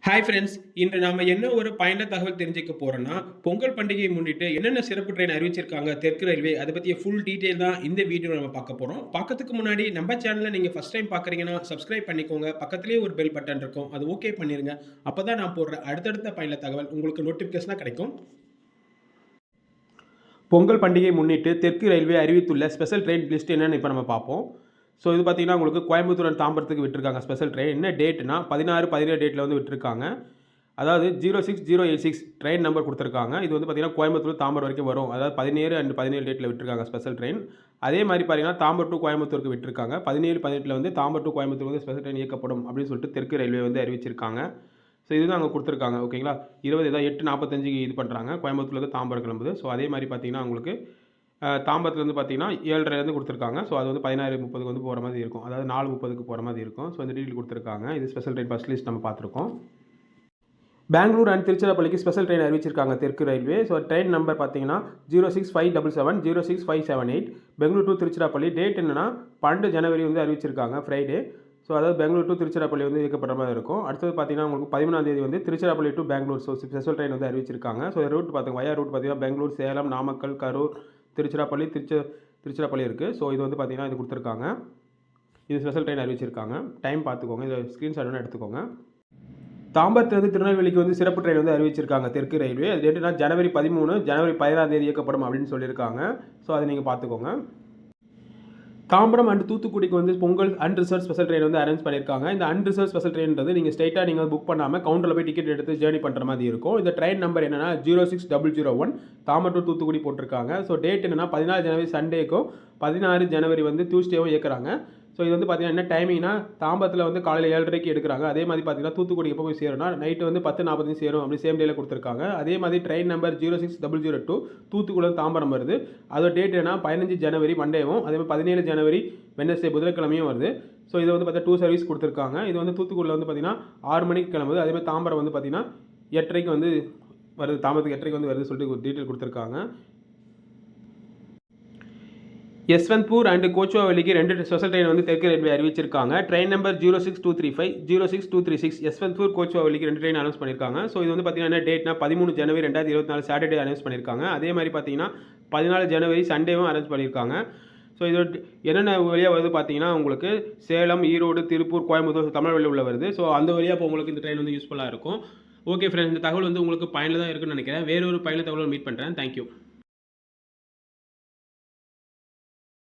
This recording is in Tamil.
ஹாய் ஃப்ரெண்ட்ஸ், இன்று நாம என்ன ஒரு பயனுள்ள தகவல் தெரிஞ்சுக்க போறோம்னா, பொங்கல் பண்டிகையை முன்னிட்டு என்னென்ன சிறப்பு ட்ரெயின் அறிவிச்சிருக்காங்க தெற்கு ரயில்வே, அதை பத்திய ஃபுல் டீட்டெயில் தான் இந்த வீடியோல நம்ம பார்க்க போறோம். பார்க்கறதுக்கு முன்னாடி நம்ம சேனலை நீங்க ஃபர்ஸ்ட் டைம் பார்க்குறீங்கன்னா சப்ஸ்கிரைப் பண்ணிக்கோங்க. பக்கத்திலேயே ஒரு பெல் பட்டன் இருக்கும், அது ஓகே பண்ணிருங்க. அப்பதான் நான் போடுற அடுத்தடுத்த பயனுள்ள தகவல் உங்களுக்கு நோட்டிஃபிகேஷனா கிடைக்கும். பொங்கல் பண்டிகையை முன்னிட்டு தெற்கு ரயில்வே அறிவித்துள்ள ஸ்பெஷல் ட்ரெயின் லிஸ்ட் என்னன்னு இப்போ நம்ம பார்ப்போம். ஸோ இது பார்த்தீங்கன்னா உங்களுக்கு கோயம்புத்தூர் அண்ட் தாம்பரத்துக்கு விட்டுருக்காங்க ஸ்பெஷல் ட்ரெயின். என்ன டேட்னா 16, 17 டேட்டில் வந்து விட்டுருக்காங்க. அதாவது 06086 ட்ரெயின் நம்பர் கொடுத்துருக்காங்க. இது வந்து பார்த்தீங்கன்னா கோயம்புத்தூர் தாம்பரம் வரைக்கும் வரும். அதாவது 17 அண்ட் 17 டேட்டில் விட்டுருக்காங்க ஸ்பெஷல் ட்ரெயின். அதே மாதிரி பார்த்தீங்கன்னா தாம்பரம் டு கோயம்புத்தூருக்கு விட்டுருக்காங்க. 17, 18 வந்து தாம்பரம் டு கோயம்புத்தூர் வந்து ஸ்பெஷல் ட்ரெயின் இயக்கப்படும் அப்படின்னு சொல்லிட்டு தெற்கு ரயில்வே வந்து அறிவிச்சிருக்காங்க. ஸோ இதுதான் அங்கே கொடுத்துருக்காங்க. ஓகேங்களா, 8:45 இது பண்ணுறாங்க கோயம்புத்தூர்லேருந்து தாம்பரம் கிளம்புது. ஸோ அதே மாதிரி பார்த்தீங்கன்னா உங்களுக்கு தாம்பரத்துலேருந்து பார்த்தீங்கன்னா 7:30 கொடுத்துருக்காங்க. ஸோ அது வந்து 16:30 வந்து போகிற மாதிரி இருக்கும். அதாவது 4:30 போகிற மாதிரி இருக்கும். ஸோ இந்த டீட்டெயில் கொடுத்துருக்காங்க. இது ஸ்பெஷல் ட்ரெயின் ஃபர்ஸ்ட் லிஸ்ட் நம்ம பார்த்துருக்கோம். பெங்களூர் அண்ட் திருச்சிராப்பள்ளிக்கு ஸ்பெஷல் ட்ரெயின் அறிவிச்சிருக்காங்க தெற்கு ரயில்வே. ஸோ ட்ரெயின் நம்பர் பார்த்தீங்கன்னா 06577, 06578 பெங்களூர் டு திருச்சிராப்பள்ளி. டேட் என்னன்னா 12 ஜனவரி வந்து அறிவிச்சிருக்காங்க, ஃப்ரைடே. ஸோ அதாவது பெங்களூர் டு திருச்சிராப்பள்ளி வந்து இயக்கப்படுற மாதிரி இருக்கும். அடுத்தது பார்த்தீங்கன்னா உங்களுக்கு 13ஆம் தேதி வந்து Tiruchirappalli to Bangalore. So special train வந்து அறிவிச்சிருக்காங்க. ஸோ ரூட் பார்த்துங்க, வயா ரூட் பார்த்தீங்கன்னா பெங்களூர், சேலம், நாமக்கல், கரூர், திருச்சிராப்பள்ளி, திருச்சிராப்பள்ளி இருக்குது. ஸோ இது வந்து பார்த்தீங்கன்னா இது கொடுத்துருக்காங்க. இது ஸ்பெஷல் ட்ரெயின் அறிவிச்சிருக்காங்க. டைம் பார்த்துக்கோங்க, இதை ஸ்க்ரீன்ஷாட் வேணால் எடுத்துக்கோங்க. தாம்பரத்துலேருந்து திருநெல்வேலிக்கு வந்து சிறப்பு ட்ரெயின் வந்து அறிவிச்சிருக்காங்க தெற்கு ரயில்வே. அது டேட்டுனா ஜனவரி 13, ஜனவரி 16ஆம் தேதி இயக்கப்படும் அப்படின்னு சொல்லியிருக்காங்க. ஸோ அதை நீங்கள் பார்த்துக்கோங்க. தாம்பரம் அண்ட் தூத்துக்குடிக்கு வந்து பொங்கல் அன்ரிசர்வ் ஸ்பெஷல் ட்ரெயின் வந்து அரேஞ்ச் பண்ணியிருக்காங்க. இந்த அன்ரிசர்வ் ஸ்பெஷல் ட்ரெயின்றது நீங்கள் ஸ்ட்ரைட்டாக நீங்கள் புக் பண்ணாமல் கவுண்டரில் போய் டிக்கெட் எடுத்து ஜேர்னி பண்ணுற மாதிரி இருக்கும். இந்த ட்ரெயின் நம்பர் என்னன்னா 06001 தாம்பரம் டு தூத்துக்குடி போட்டிருக்காங்க. ஸோ டேட் என்னன்னா 14 ஜனவரி சண்டேக்கும் 16 ஜனவரி வந்து டியூஸ்டேவும் இயக்குறாங்க. ஸோ இது வந்து பார்த்தீங்கன்னா என்ன டைமிங்னா தாம்பரத்தில் வந்து காலையில் 7:30 எடுக்கிறாங்க. அதே மாதிரி பார்த்தீங்கன்னா தூத்துக்குடி எப்போ போய் சேரும்னா நைட்டு வந்து 10:45 சேரும் அப்படி சேம் டேல கொடுத்துருக்காங்க. அதே மாதிரி ட்ரெயின் நம்பர் 06002 தூத்துக்குடி தாம்பரம் வருது. அதோட டேட் என்ன 15 ஜனவரி மண்டேவும், அதே மாதிரி 17 ஜனவரி வெட்னஸ்டே புதன்கிழமையும் வருது. ஸோ இது வந்து பார்த்தா 2 சர்வீஸ் கொடுத்துருக்காங்க. இது வந்து தூத்துக்குடியில் வந்து பார்த்தீங்கன்னா 6 மணிக்கு கிளம்புது. அதே மாதிரி தாம்பரம் வந்து பார்த்தீங்கன்னா 8:30 வந்து வருது. தாம்பரத்துக்கு 8:30 வந்து வருது சொல்லிட்டு ஒரு டீட்டெயில் கொடுத்துருக்காங்க. யஸ்வந்த்பூர் அண்ட் கோச்சுவாவலிக்கு 2 ஸ்பெஷல் ட்ரெயின் வந்து தெற்கு ரயில்வே அறிவிச்சிருக்காங்க. ட்ரெயின் நம்பர் 06235, 06236 யஸ்வந்த்பூர் கோச்சுவாவலிக்கு 2 ட்ரெயின் அனௌன்ஸ் பண்ணியிருக்காங்க. ஸோ இது வந்து பார்த்தீங்கன்னா டேட்னா 13 ஜனவரி 2024 சாட்டர்டே அனௌன்ஸ் பண்ணியிருக்காங்க. அதே மாதிரி பார்த்தீங்கன்னா 14 ஜனவரி சண்டேவும் அரேஞ்ச் பண்ணியிருக்காங்க. ஸோ இது என்னென்ன வழியாக வருது பார்த்தீங்கன்னா உங்களுக்கு சேலம், ஈரோடு, திருப்பூர், கோயம்புத்தூர், தமிழ்நாடு உள்ள வருது. ஸோ அந்த வழியாக இப்போ உங்களுக்கு இந்த ட்ரெயின் வந்து யூஸ்ஃபுல்லாக இருக்கும். ஓகே ஃப்ரெண்ட்ஸ், இந்த தகவல் வந்து உங்களுக்கு பயனுள்ளதாக இருக்குன்னு நினைக்கிறேன். வேறு ஒரு பயனுள்ள தகவல் மீட் பண்ணுறேன். தேங்க்யூ.